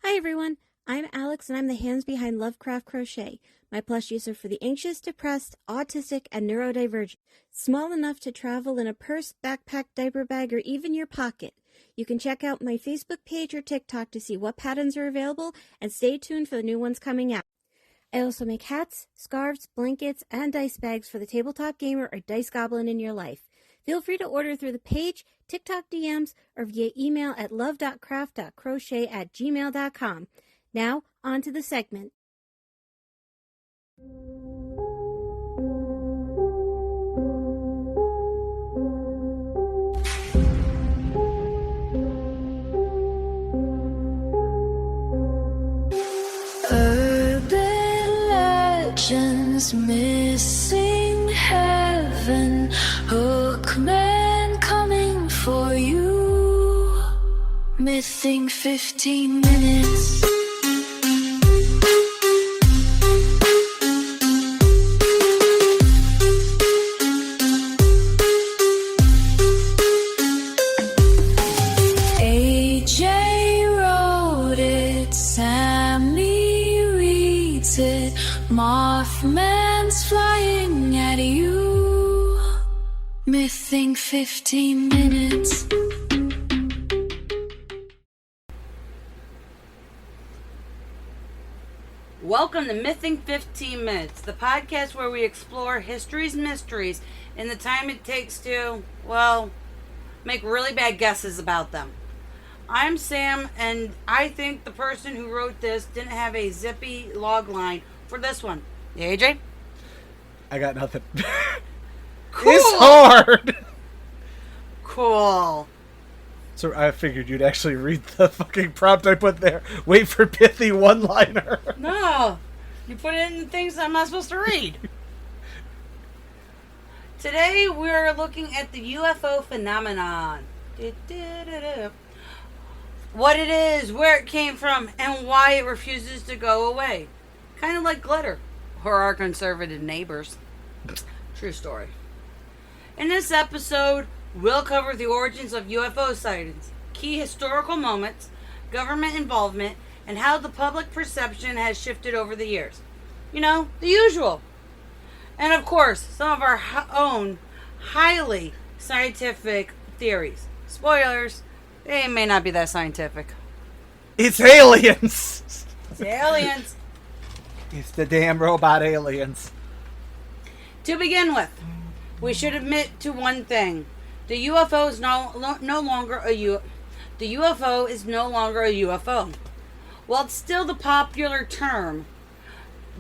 Hi everyone, I'm Alex and I'm the hands behind Lovecraft Crochet. My plushies are for the anxious, depressed, autistic, and neurodivergent. Small enough to travel in a purse, backpack, diaper bag, or even your pocket. You can check out my Facebook page or TikTok to see what patterns are available and stay tuned for the new ones coming out. I also make hats, scarves, blankets, and dice bags for the tabletop gamer or dice goblin in your life. Feel free to order through the page, TikTok DMs, or via email at love.craft.crochet@gmail.com. Now, on to the segment. Urban legends, missing heaven, hookman coming for you, missing 15 minutes. AJ wrote it, Sammy reads it, Mothman's flying at you, missing 15 minutes. Welcome to Missing 15 Minutes, the podcast where we explore history's mysteries in the time it takes to, well, make really bad guesses about them. I'm Sam, and I think the person who wrote this didn't have a zippy log line for this one. Yeah, AJ? I got nothing. Cool. It's hard! Cool. So I figured you'd actually read the fucking prompt I put there. Wait for pithy one-liner. No, you put it in things I'm not supposed to read. Today we're looking at the UFO phenomenon. What it is, where it came from, and why it refuses to go away. Kind of like glitter, or our conservative neighbors. True story. In this episode, we'll cover the origins of UFO sightings, key historical moments, government involvement, and how the public perception has shifted over the years. You know, the usual. And of course, some of our own highly scientific theories. Spoilers, they may not be that scientific. It's aliens! It's aliens. It's the damn robot aliens. To begin with, we should admit to one thing. The UFO is no longer a The UFO is no longer a UFO. While it's still the popular term,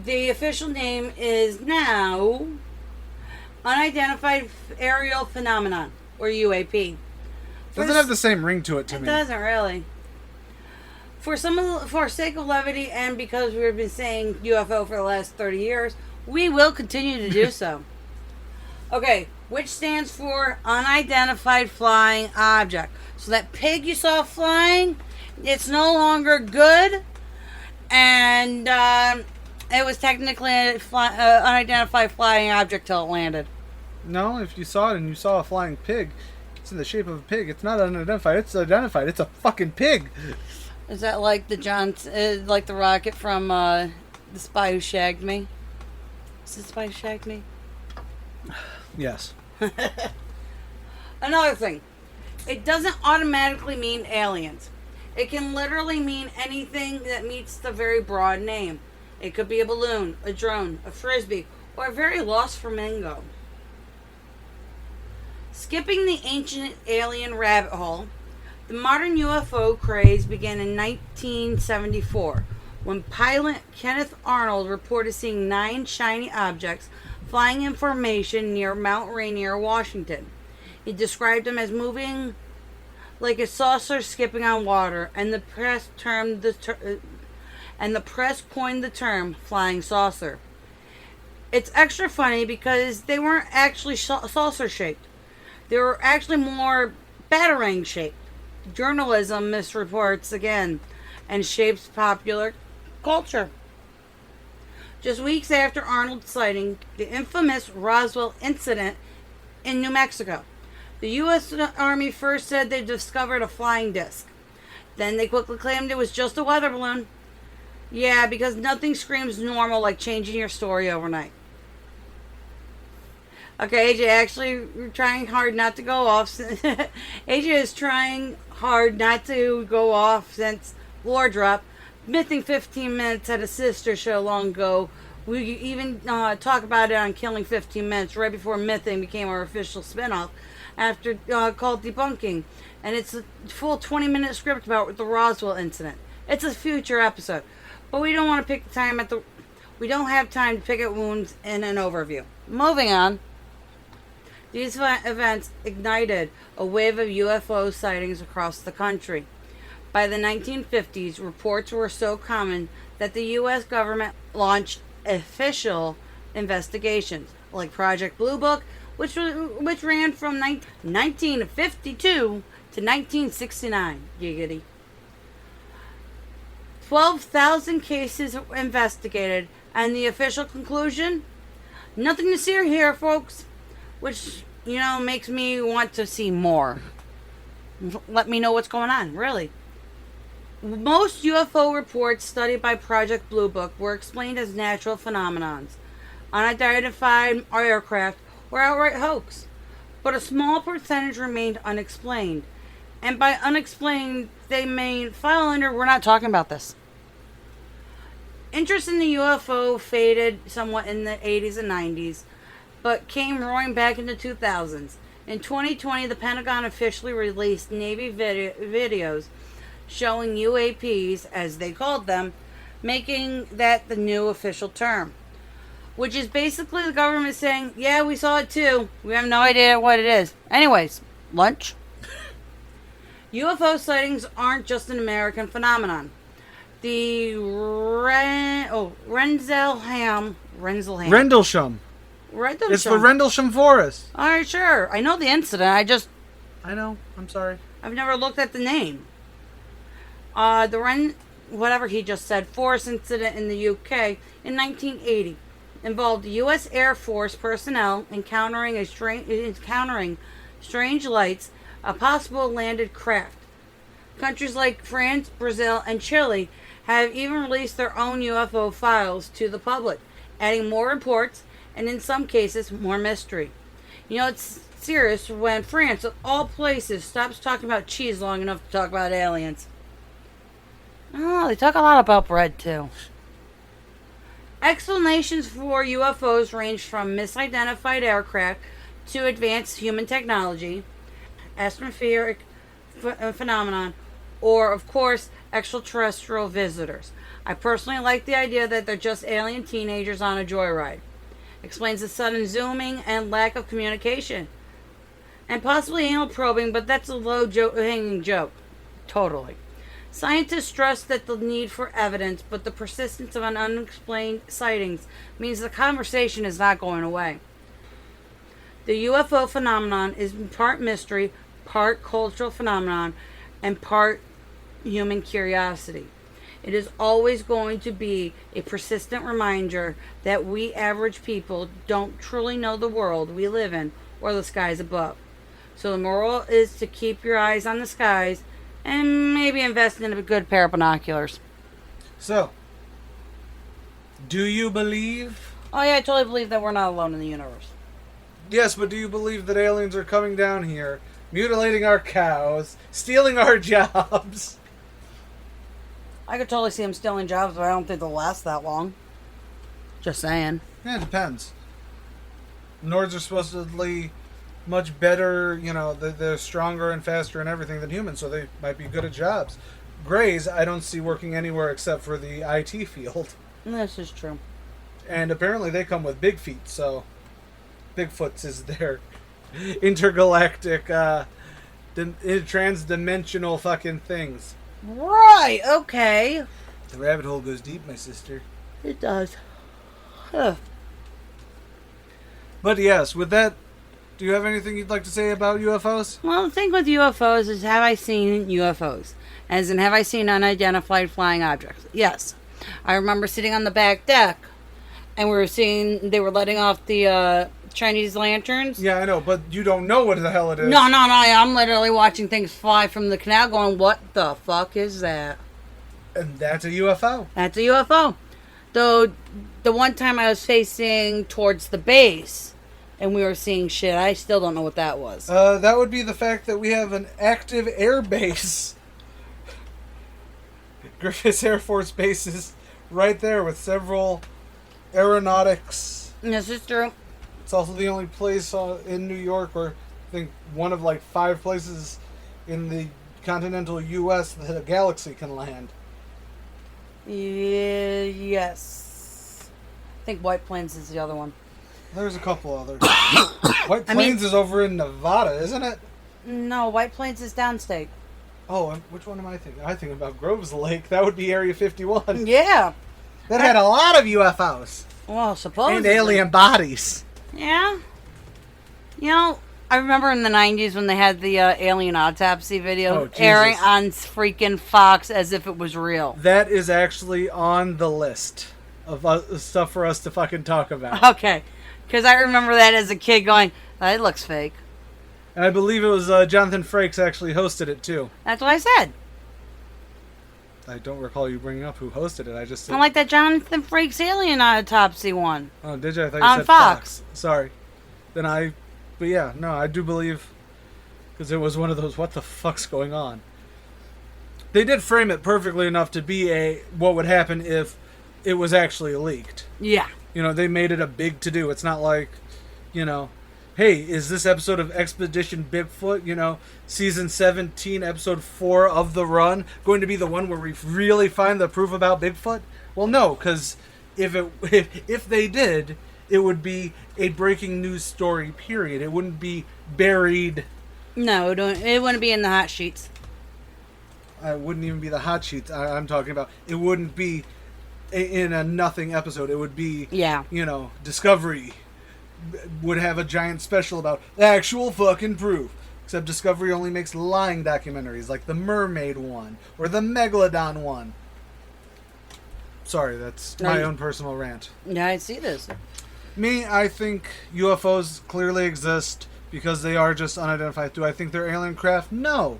the official name is now unidentified aerial phenomenon, or UAP. Doesn't have the same ring to it to me. It doesn't really. For sake of levity, and because we've been saying UFO for the last 30 years, we will continue to do so. Okay, which stands for unidentified flying object. So that pig you saw flying, it's no longer good, and it was technically an unidentified flying object till it landed. No, if you saw it and you saw a flying pig, it's in the shape of a pig. It's not unidentified. It's identified. It's a fucking pig. Is that like like the rocket from The Spy Who Shagged Me? Is it The Spy Who Shagged Me? Yes. Another thing, it doesn't automatically mean aliens. It can literally mean anything that meets the very broad name. It could be a balloon, a drone, a frisbee, or a very lost flamingo. Skipping the ancient alien rabbit hole, the modern UFO craze began in 1974 when pilot Kenneth Arnold reported seeing 9 shiny objects flying in formation near Mount Rainier, Washington. He described them as moving like a saucer skipping on water, and the press coined the term flying saucer. It's extra funny because they weren't actually saucer shaped. They were actually more batarang shaped. Journalism misreports again and shapes popular culture. Just weeks after Arnold's sighting, the infamous Roswell incident in New Mexico, the U.S. Army first said they discovered a flying disc. Then they quickly claimed it was just a weather balloon. Yeah, because nothing screams normal like changing your story overnight. Okay, AJ actually trying hard not to go off. AJ is trying hard not to go off since War Drop. Missing 15 minutes at a sister show long ago. We even talk about it on Killing 15 Minutes right before Mything became our official spinoff after called Debunking. And it's a full 20-minute script about the Roswell incident. It's a future episode. But we don't want to pick the time we don't have time to pick at wounds in an overview. Moving on. These events ignited a wave of UFO sightings across the country. By the 1950s, reports were so common that the U.S. government launched official investigations, like Project Blue Book, which ran from 1952 to 1969. Giggity. 12,000 cases investigated, and the official conclusion? Nothing to see here, folks. Which, makes me want to see more. Let me know what's going on, really. Most UFO reports studied by Project Blue Book were explained as natural phenomenons, unidentified aircraft, or outright hoax. But a small percentage remained unexplained. And by unexplained, they may file under, we're not talking about this. Interest in the UFO faded somewhat in the 80s and 90s, but came roaring back in the 2000s. In 2020, the Pentagon officially released Navy videos showing UAPs, as they called them, making that the new official term. Which is basically the government saying, yeah, we saw it too. We have no idea what it is. Anyways, lunch? UFO sightings aren't just an American phenomenon. The Rendlesham. It's the Rendlesham Forest. Alright, sure. I know the incident. I know. I'm sorry. I've never looked at the name. Whatever he just said, Forest incident in the UK in 1980 involved U.S. Air Force personnel encountering strange lights, a possible landed craft. Countries like France, Brazil, and Chile have even released their own UFO files to the public, adding more reports and in some cases more mystery. It's serious when France, of all places, stops talking about cheese long enough to talk about aliens. Oh, they talk a lot about bread too. Explanations for UFOs range from misidentified aircraft to advanced human technology, atmospheric phenomenon, or, of course, extraterrestrial visitors. I personally like the idea that they're just alien teenagers on a joyride. Explains the sudden zooming and lack of communication. And possibly anal probing, but that's a low-hanging joke. Totally. Scientists stress that the need for evidence, but the persistence of unexplained sightings means the conversation is not going away. The UFO phenomenon is part mystery, part cultural phenomenon, and part human curiosity. It is always going to be a persistent reminder that we average people don't truly know the world we live in or the skies above. So the moral is to keep your eyes on the skies and maybe invest in a good pair of binoculars. So, do you believe? Oh yeah, I totally believe that we're not alone in the universe. Yes, but do you believe that aliens are coming down here, mutilating our cows, stealing our jobs? I could totally see them stealing jobs, but I don't think they'll last that long. Just saying. Yeah, it depends. Nords are supposedly much better, they're stronger and faster and everything than humans, so they might be good at jobs. Greys, I don't see working anywhere except for the IT field. This is true. And apparently they come with big feet, so Bigfoots is their intergalactic, trans-dimensional fucking things. Right, okay. The rabbit hole goes deep, my sister. It does. Huh. But yes, with that, do you have anything you'd like to say about UFOs? Well, the thing with UFOs is, have I seen UFOs? As in, have I seen unidentified flying objects? Yes. I remember sitting on the back deck, and they were letting off the Chinese lanterns. Yeah, I know, but you don't know what the hell it is. No. I'm literally watching things fly from the canal going, what the fuck is that? And that's a UFO. That's a UFO. Though, the one time I was facing towards the base and we were seeing shit, I still don't know what that was. That would be the fact that we have an active air base. Griffiths Air Force Base is right there with several aeronautics. This is true. It's also the only place in New York, or I think one of like 5 places in the continental U.S. that a galaxy can land. Yes. I think White Plains is the other one. There's a couple others. White Plains is over in Nevada, isn't it? No, White Plains is downstate. Oh, which one am I thinking? I'm thinking about Groves Lake. That would be Area 51. Yeah. That had a lot of UFOs. Well, supposedly. And alien bodies. Yeah. You know, I remember in the 90s when they had the alien autopsy video airing on freaking Fox as if it was real. That is actually on the list of stuff for us to fucking talk about. Okay. Because I remember that as a kid going, that looks fake. And I believe it was Jonathan Frakes actually hosted it too. That's what I said. I don't recall you bringing up who hosted it. I just said... I like that Jonathan Frakes alien autopsy one. Oh, did you? I thought you on said Fox. Sorry. But yeah, no, I do believe... Because it was one of those, what the fuck's going on? They did frame it perfectly enough to be what would happen if it was actually leaked. Yeah. You know, they made it a big to-do. It's not like, you know... Hey, is this episode of Expedition Bigfoot, season 17, episode 4 of the run, going to be the one where we really find the proof about Bigfoot? Well, no, because if they did, it would be a breaking news story, period. It wouldn't be buried. No, it wouldn't be in the hot sheets. It wouldn't even be the hot sheets I'm talking about. It wouldn't be in a nothing episode. It would be, Discovery would have a giant special about actual fucking proof. Except Discovery only makes lying documentaries, like the Mermaid one, or the Megalodon one. Sorry, that's my own personal rant. Yeah, I see this. Me, I think UFOs clearly exist because they are just unidentified. Do I think they're alien craft? No.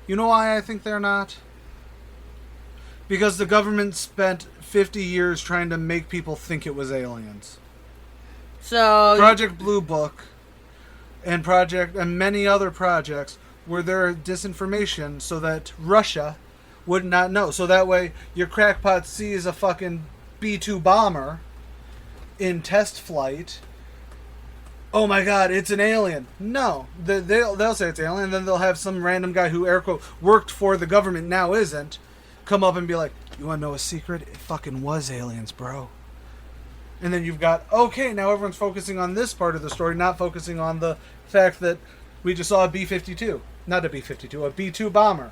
You know why I think they're not? Because the government spent 50 years trying to make people think it was aliens. So Project Blue Book and many other projects were their disinformation so that Russia would not know. So that way your crackpot sees a fucking B-2 bomber in test flight. Oh my god, it's an alien. No. They'll say it's alien, and then they'll have some random guy who, air quote, worked for the government, now isn't, come up and be like, you want to know a secret? It fucking was aliens, bro. And then you've got, okay, now everyone's focusing on this part of the story, not focusing on the fact that we just saw a B-52. Not a B-52, a B-2 bomber.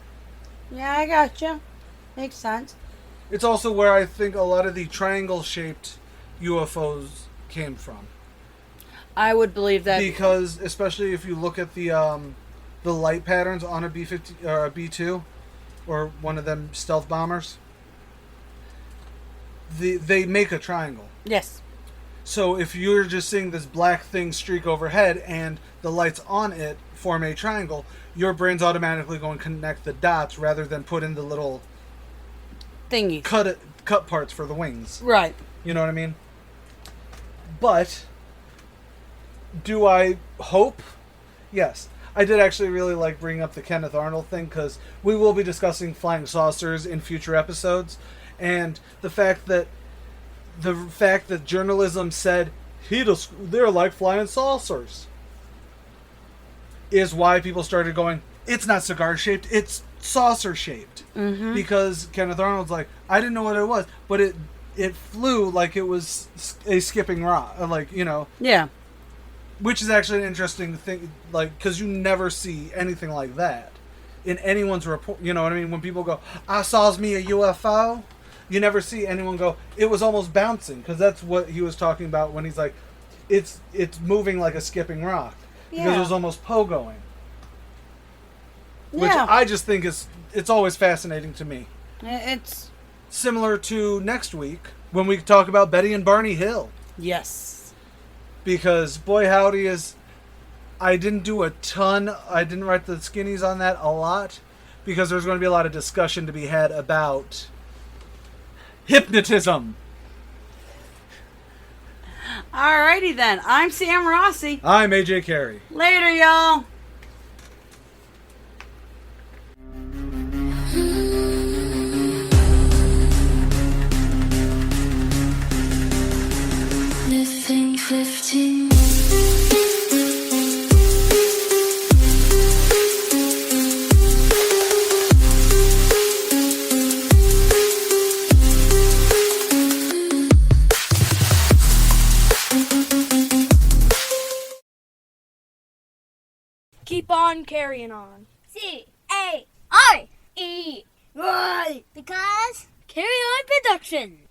yeah, I gotcha. Makes sense. It's also where I think a lot of the triangle-shaped UFOs came from. I would believe that. Because, especially if you look at the light patterns on a B-50 or a B-2, or one of them stealth bombers, they make a triangle. Yes. So if you're just seeing this black thing streak overhead and the lights on it form a triangle, your brain's automatically going to connect the dots rather than put in the little thingies. Cut parts for the wings. Right. You know what I mean? But do I hope? Yes. I did actually really like bringing up the Kenneth Arnold thing because we will be discussing flying saucers in future episodes, and the fact that journalism said they're like flying saucers is why people started going, it's not cigar shaped, it's saucer shaped. Mm-hmm. Because Kenneth Arnold's like, I didn't know what it was, but it flew like it was a skipping rock, Yeah. Which is actually an interesting thing, because you never see anything like that in anyone's report. You know what I mean? When people go, I saw me a UFO, you never see anyone go, it was almost bouncing, because that's what he was talking about when he's like, it's moving like a skipping rock. Yeah. Because it was almost pogoing. Which Yeah. I just think it's always fascinating to me. It's Similar to next week, when we talk about Betty and Barney Hill. yes. because boy howdy is, I didn't do a ton. I didn't write the skinnies on that a lot because there's going to be a lot of discussion to be had about hypnotism. Alrighty then. I'm Sam Rossi. I'm AJ Carey. Later, y'all. Living 15. Keep on carrying on. C-A-R-E-Y. Because Carry On Production.